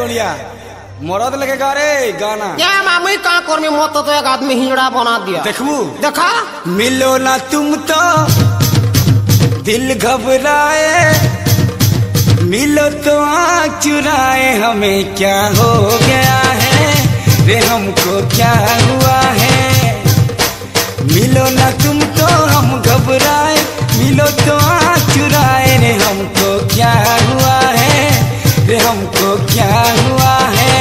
गुड़िया मरद लगेगा रे गाना क्या मामी का कर में मत तो एक आदमी हिजड़ा बना दिया। देखबू देखा मिलो ना तुम तो दिल घबराए, मिलो तो आँख चुराए, हमें क्या हो गया है रे, हमको क्या हुआ है। मिलो ना तुम तो हम घबराए, मिलो तो आँख चुराए रे, हमको क्या हुआ है रे, हमको क्या हुआ है।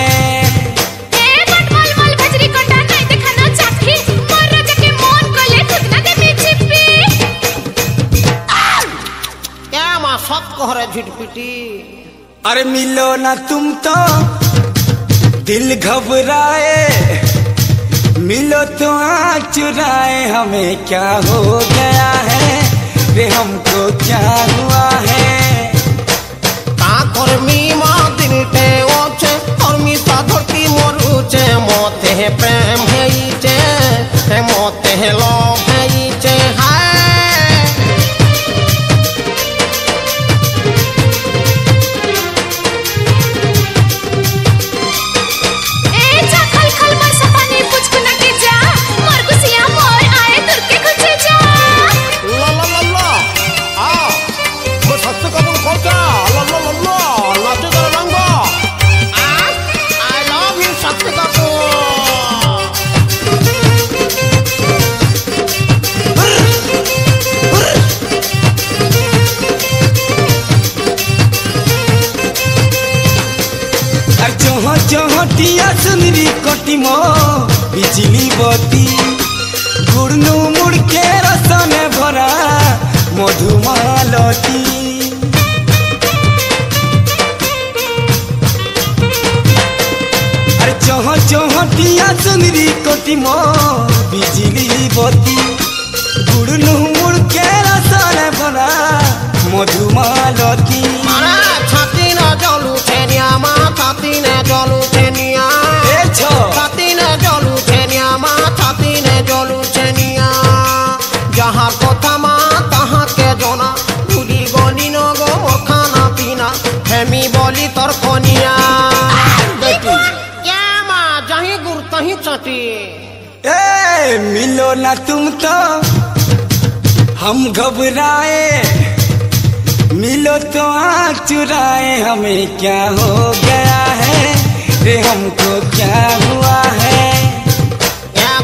झिटपिटी अरे मिलो ना तुम तो दिल घबराए, मिलो तो आँख चुराए, हमें क्या हो गया है रे, हमको क्या हुआ है। दिल ओचे और मीसा धरती मरुचे, मोते है प्रेम है इचे, मोते है लोभ है इचे, चौहटिया सुंदरी कटिमो बिजली बत्ती, गुड़नू मुड़ के रसन भरा मधुमालती। अरे चौहटिया सुंदरी कटिमो बिजली बत्ती, गुड़नू मुड़ के रसन भरा मधुमालती। छाती न जलू छेनिया मा, छाती न जलू छेनिया, छाती न जलू छेनिया मा, छाती न जलू छेनिया। जहाँ कथा मा तहाँ के जोना, भूली गली न गो खाना पीना, हेमी बोली तोर कोनिया। क्या मा जहीं गुर तहीं चटी। ए मिलो ना तुम तो हम घबराए, मिलो तो आँख चुराए, हमें क्या हो गया है रे, हमको क्या हुआ है। क्या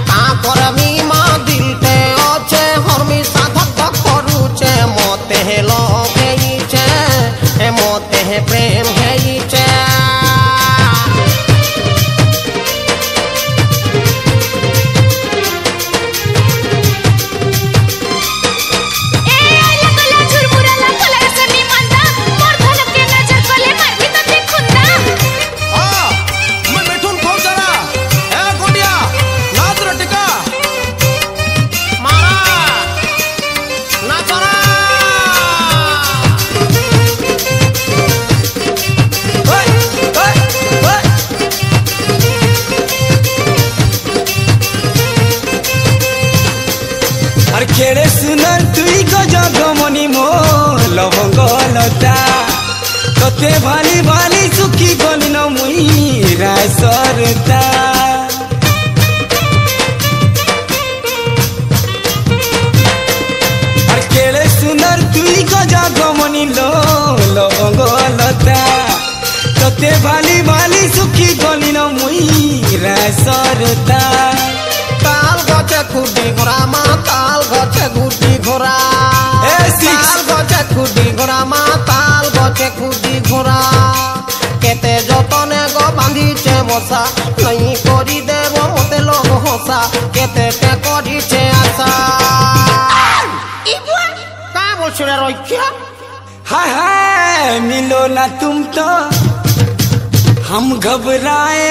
कर मीमा दिल ते ओचे हरमी साधक धक करूचे, मोते है लोभ है इचे, मोते है प्रेम है इचे। खेड़े सुनर तुई गजगमनी मो लवंग लता, कते भाली भाली सुखी गली न मुई राय सरता। खेड़े सुनर तुई गजगमनी लो लवंग लता, कते भाली भाली सुखी गली न मुई राय सरता। ताल गचे खुदी घोड़ा मा, ताल गचे खुदी घोड़ा, ताल गचे खुदी घोड़ा मा, ताल गचे खुदी घोड़ा। केते जतने गो बांधीचे बसा, नहीं करी देव मते लोग हसा, केते ते करीचे आशा। का बोलछे रे रइखिया। हाय हाय मिलो ना तुम तो हम घबराए,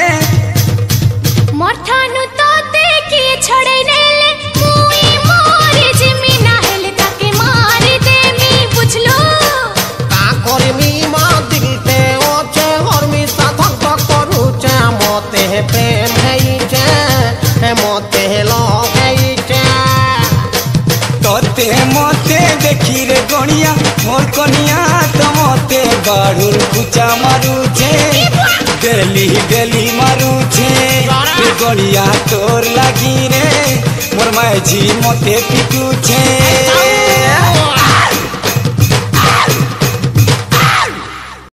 मठानु तो देखिए छोड़े नेले, मुई मोरे जिमी ना हेले ताके मार दे मी बुझलो। का करे मी मा दिल ते ओचे हरमी साधक धक करूचे, मोते है प्रेम है इचे, मोते है लोभ है इचे। तोते मोते देखी रे गणिया मोर कनिया, तो मोते बाड़ुर खुचा मारू छे। डेली डेली मारू छे गड़िया तोर लगी रे मोर माई जी मते पिटू छे